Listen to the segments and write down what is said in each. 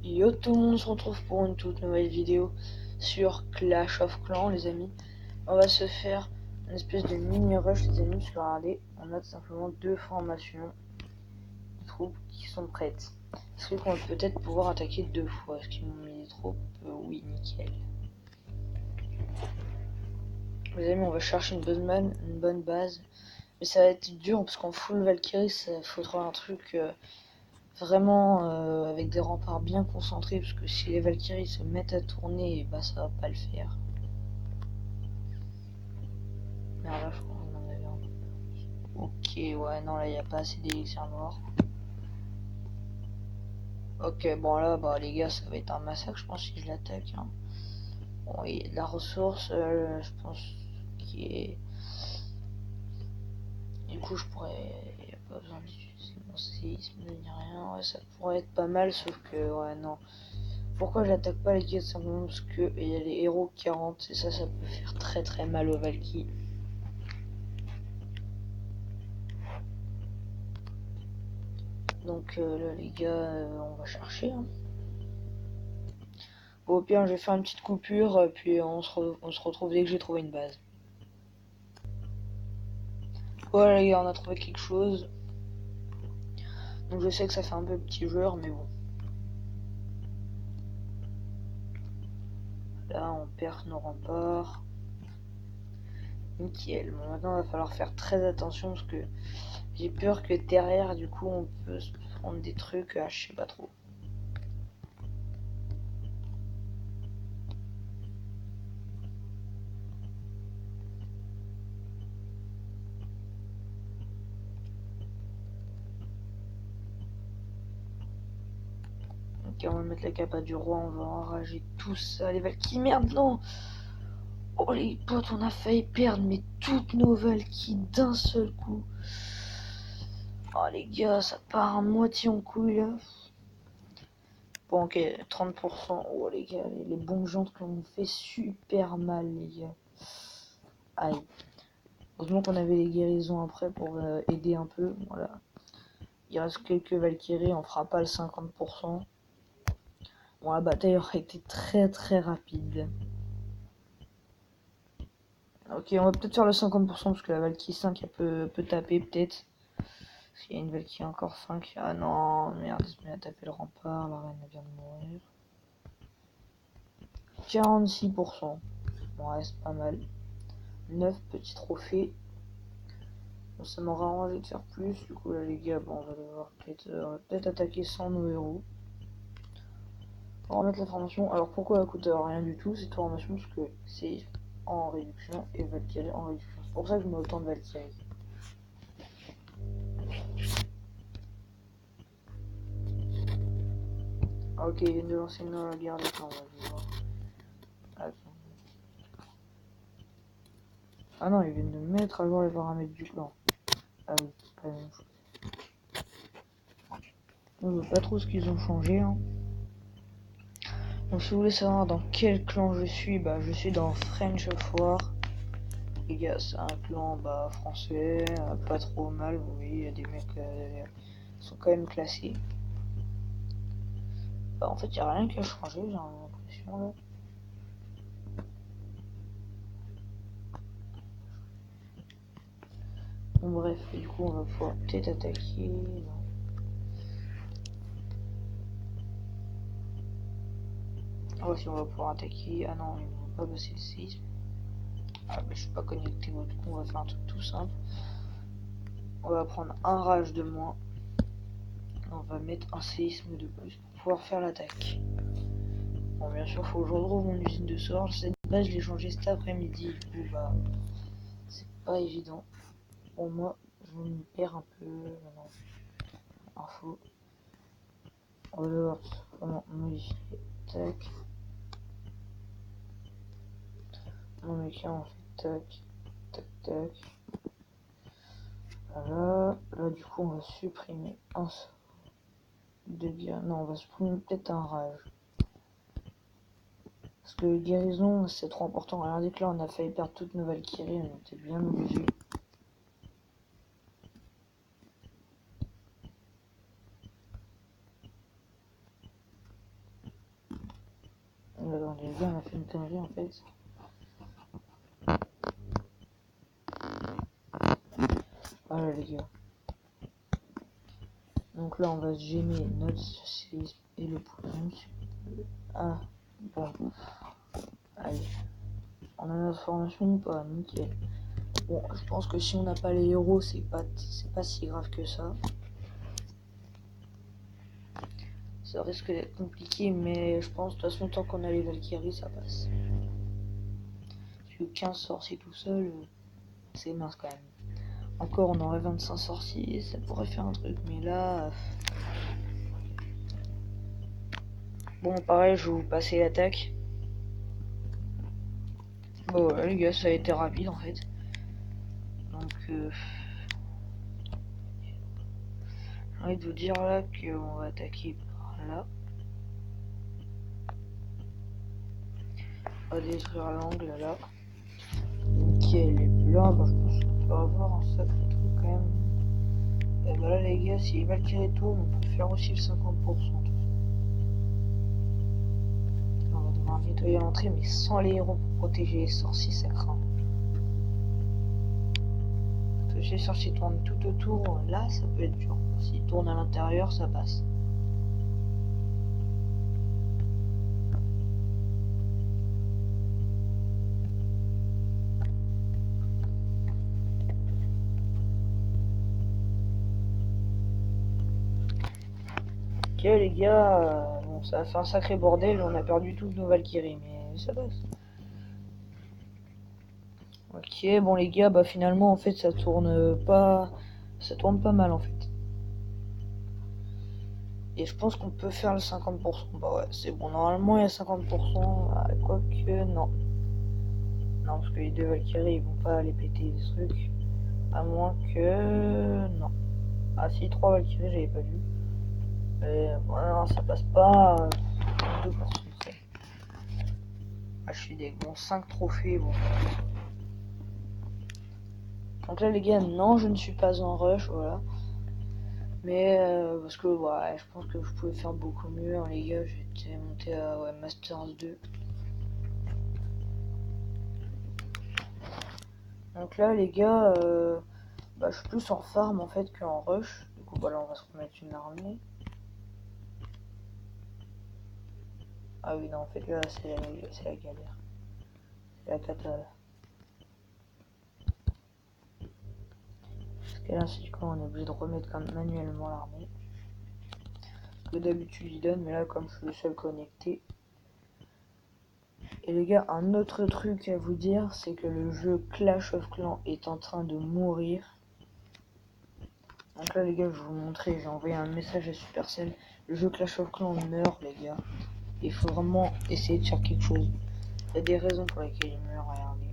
Yo tout le monde, on se retrouve pour une toute nouvelle vidéo sur Clash of Clans les amis. On va se faire une espèce de mini rush les amis, parce que regardez, on a tout simplement deux formations de troupes qui sont prêtes. Est-ce qu'on va peut-être pouvoir attaquer deux fois? Est-ce qu'ils m'ont mis des troupes? Oui, nickel. Les amis, on va chercher une bonne base. Mais ça va être dur parce qu'en full Valkyrie, ça faudra un truc vraiment avec des remparts bien concentrés, parce que si les Valkyries se mettent à tourner, bah ça va pas le faire. Merde, là je crois qu'on en avait un. Ok, ouais, non, là il n'y a pas assez d'élixirs noirs. Ok, bon là, bah les gars, ça va être un massacre, je pense, si je l'attaque. Hein. Bon, il y a de la ressource, je pense, qui est. Du coup, je pourrais. Il n'y a pas besoin d'utiliser mon séisme, ni rien. Ouais, ça pourrait être pas mal, sauf que, ouais, non. Pourquoi j'attaque pas les gars? Simplement parce que il y a les héros 40 et ça peut faire très très mal aux Valkyries. Donc là les gars, on va chercher. Hein. Au pire, je vais faire une petite coupure, puis on se retrouve dès que j'ai trouvé une base. Voilà les gars, on a trouvé quelque chose. Donc je sais que ça fait un peu petit joueur, mais bon. Là, on perd nos remparts. Nickel. Bon, maintenant, il va falloir faire très attention parce que j'ai peur que derrière, du coup, on peut se prendre des trucs, je sais pas trop. Ok, on va mettre la capa du roi, on va enrager tout ça. Les Valkyries, merde, non! Oh les potes, on a failli perdre, mais toutes nos Valkyries d'un seul coup. Oh les gars, ça part à moitié en couille là. Bon, ok, 30%. Oh les gars, les bons gens qui ont fait super mal, les gars. Aïe. Heureusement qu'on avait les guérisons après pour aider un peu. Voilà. Il reste quelques Valkyries, on fera pas le 50%. Bon, la bataille aurait été très très rapide. Ok, on va peut-être faire le 50% parce que la Valkyrie 5 elle peut taper peut-être. Parce qu'il y a une Valkyrie encore 5. Ah non, merde, il se met à taper le rempart, la reine vient de mourir. 46%. Bon, reste pas mal. 9 petits trophées. Bon, ça m'aura arrangé de faire plus. Du coup, là, les gars, bon, on va devoir peut-être attaquer sans nos héros. On va remettre la formation. Alors, pourquoi elle coûte rien du tout cette formation? Parce que c'est en réduction et Valkyrie en réduction. C'est pour ça que je mets autant de Valkyrie. Ah, ok, il vient de lancer une guerre des clans, on va voir. Ah non, ils viennent de mettre à jour les paramètres du clan. Ah oui, pas la même chose. Je vois pas trop ce qu'ils ont changé. Hein. Donc si vous voulez savoir dans quel clan je suis, bah je suis dans French War. Les gars, c'est un clan français, pas trop mal, vous voyez, il y a des mecs qui sont quand même classés. Bah en fait, il n'y a rien qui a changé, j'ai l'impression là. Bon bref, et du coup on va pouvoir peut-être attaquer. Ah ouais, si on va pouvoir attaquer. Ah non, ils vont pas passer le séisme. Ah mais je suis pas connecté, du coup on va faire un truc tout simple. On va prendre un rage de moins. On va mettre un séisme de plus pour pouvoir faire l'attaque. Bon bien sûr faut que je retrouve mon usine de sort. Cette base je l'ai changée cet après-midi. Du coup bah c'est pas évident. Pour moi je m'y perds un peu. Non. Info. On va devoir vraiment modifier. Tac. Mon mécan on fait tac. Tac tac. Voilà. Là du coup on va supprimer un de guerre. Non on va supprimer peut-être un rage. Parce que guérison c'est trop important. Regardez que là on a failli perdre toutes nos Valkyries. On était bien obligé. les gars, on a fait une connerie en fait. Voilà les gars. Donc là on va se gêner notre socialisme et le punch. Ah bon. Allez. On a notre formation ou pas? Nickel. Bon, je pense que si on n'a pas les héros, c'est pas si grave que ça. Ça risque d'être compliqué, mais je pense de toute façon tant qu'on a les Valkyries, ça passe. Parce que 15 sorciers tout seul, c'est mince quand même. Encore on aurait 25 sorciers, ça pourrait faire un truc, mais là... Bon pareil, je vais vous passer l'attaque. Bon ouais, les gars, ça a été rapide en fait. Donc j'ai envie de vous dire là qu'on va attaquer par là. On va détruire l'angle là. Nickel, et puis là, bah, je pense qu'on peut avoir un sacré truc quand même. Et bah là les gars, si les Valkyries tournent, on peut faire aussi le 50%. On va devoir nettoyer l'entrée, mais sans les héros pour protéger les sorciers, ça craint. Parce que si les sorciers tournent tout autour, là, ça peut être dur. S'ils tournent à l'intérieur, ça passe. Ok les gars, bon, ça a fait un sacré bordel, on a perdu toutes nos Valkyries, mais ça passe. Ok, bon les gars, bah finalement en fait ça tourne pas mal en fait. Et je pense qu'on peut faire le 50%. Bah ouais, c'est bon, normalement il y a 50%, quoique non. Non, parce que les deux Valkyries ils vont pas les péter des trucs. À moins que... non. Ah si, 3 Valkyries j'avais pas vu. Mais bon, non, ça passe pas 2% près. Ah, je suis des bons 5 trophées, bon. Donc là les gars, non je ne suis pas en rush, voilà. Mais parce que ouais, je pense que je pouvais faire beaucoup mieux, hein, les gars. J'étais monté à ouais, Masters 2. Donc là les gars, bah, je suis plus en farm en fait qu'en rush. Du coup bah là on va se remettre une armée. Ah oui non en fait là c'est la galère. C'est la cata là. Parce que là c'est du coup on est obligé de remettre comme manuellement l'armée. Que d'habitude il donne, mais là comme je suis le seul connecté. Et les gars, un autre truc à vous dire, c'est que le jeu Clash of Clans est en train de mourir. Donc là les gars, je vais vous montrer, j'ai envoyé un message à Supercell. Le jeu Clash of Clans meurt les gars. Il faut vraiment essayer de faire quelque chose. Il y a des raisons pour lesquelles il meurt, regardez.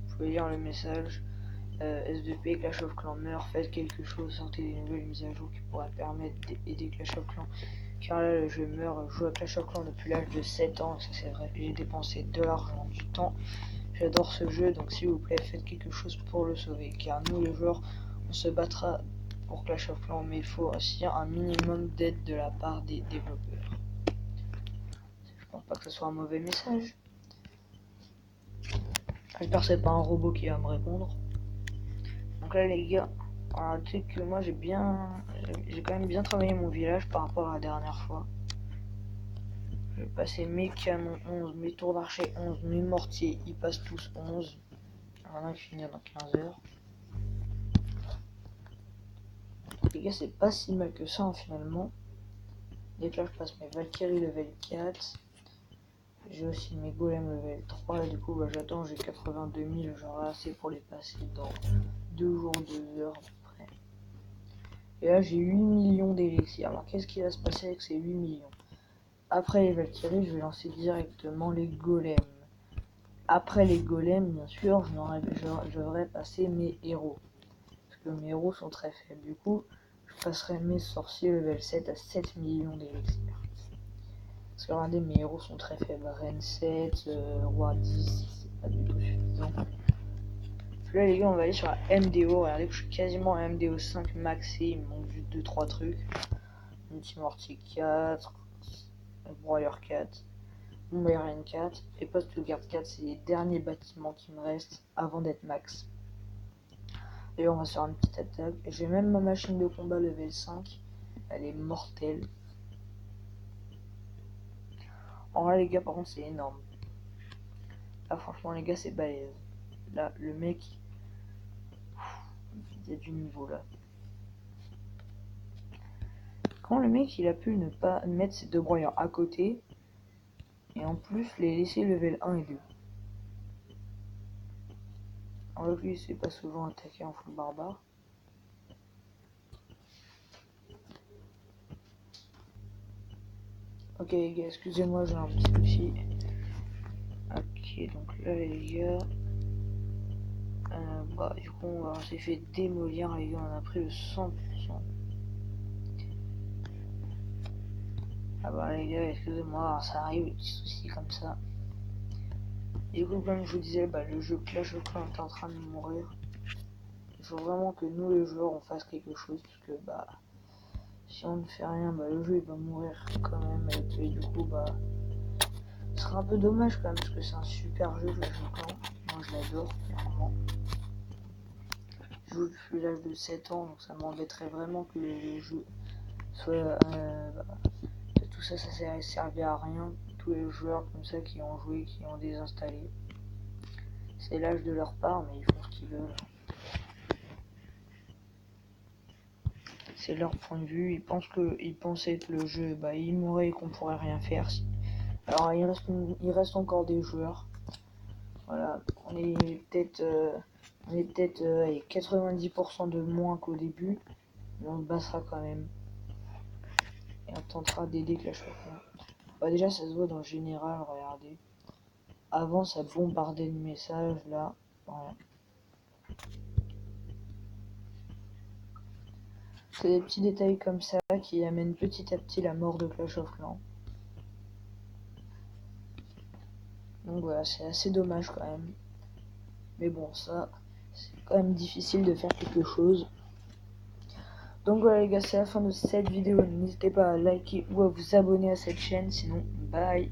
Je vais lire le message. S2P, Clash of Clans meurt, faites quelque chose, sortez des nouvelles mises à jour qui pourraient permettre d'aider Clash of Clans. Car là, le jeu meurt, je joue à Clash of Clans depuis l'âge de 7 ans, ça c'est vrai. J'ai dépensé de l'argent, du temps. J'adore ce jeu, donc s'il vous plaît, faites quelque chose pour le sauver. Car nous, les joueurs, on se battra pour Clash of Clans, mais il faut aussi un minimum d'aide de la part des développeurs. Je pense pas que ce soit un mauvais message. J'espère que c'est pas un robot qui va me répondre. Donc là les gars, un truc que moi j'ai quand même bien travaillé mon village par rapport à la dernière fois. Je vais passer mes canons 11, mes tours d'archer 11, mes mortiers, ils passent tous 11. Il y en a qui finit dans 15 heures. Les gars, c'est pas si mal que ça hein, finalement. Dès que là je passe mes Valkyries level 4. J'ai aussi mes golems level 3 et du coup bah, j'attends, j'ai 82 000, j'aurai assez pour les passer dans 2 jours, 2 heures à peu près. Et là j'ai 8 millions d'élixirs. Alors qu'est-ce qui va se passer avec ces 8 millions? Après les Valkyries, je vais lancer directement les golems. Après les golems, bien sûr, je devrais passer mes héros. Parce que mes héros sont très faibles. Du coup, je passerai mes sorciers level 7 à 7 millions d'élixirs. Parce que regardez, mes héros sont très faibles. Reine 7, Roi 10, c'est pas du tout suffisant. Puis là, les gars, on va aller sur la MDO. Regardez que je suis quasiment à MDO 5 maxé. Il me manque juste 2-3 trucs. Multimortier 4, Broyer 4. Bombay 4 et Post Garde 4, c'est les derniers bâtiments qui me restent avant d'être max. Et on va se faire une petite attaque. J'ai même ma machine de combat level 5, elle est mortelle. En vrai les gars, par contre c'est énorme. Là franchement les gars, c'est balèze. Là le mec, il y a du niveau là. Quand le mec il a pu ne pas mettre ses 2 broyeurs à côté et en plus les laisser level 1 et 2. En lui c'est pas souvent attaqué en full barbare. Ok les gars, excusez-moi, j'ai un petit souci. Ok, donc là les gars, du coup on s'est fait démolir les gars, on a pris le 100%. Ah bah les gars, excusez-moi, ça arrive, des petits soucis comme ça. Du coup comme je vous disais, le jeu Clash of Clans est en train de mourir. Il faut vraiment que nous les joueurs on fasse quelque chose, parce que si on ne fait rien, le jeu il va mourir quand même, et puis du coup ce sera un peu dommage quand même, parce que c'est un super jeu Clash of Clans. Moi je l'adore clairement. Je joue depuis l'âge de 7 ans, donc ça m'embêterait vraiment que le jeu soit tout ça s'est servi à rien. Tous les joueurs comme ça qui ont joué, qui ont désinstallé, c'est l'âge de leur part, mais ils font ce qu'ils veulent. C'est leur point de vue, ils pensaient que le jeu il mourrait et qu'on pourrait rien faire. Alors il reste encore des joueurs. Voilà, on est peut-être 90% de moins qu'au début, mais on se battra quand même. Et on tentera d'aider Clash of Clans. Déjà ça se voit dans le général, regardez. Avant ça bombardait de messages, là. Voilà. C'est des petits détails comme ça qui amènent petit à petit la mort de Clash of Clans. Donc voilà, c'est assez dommage quand même. Mais bon, ça, c'est quand même difficile de faire quelque chose. Donc voilà les gars, c'est la fin de cette vidéo. N'hésitez pas à liker ou à vous abonner à cette chaîne. Sinon, bye.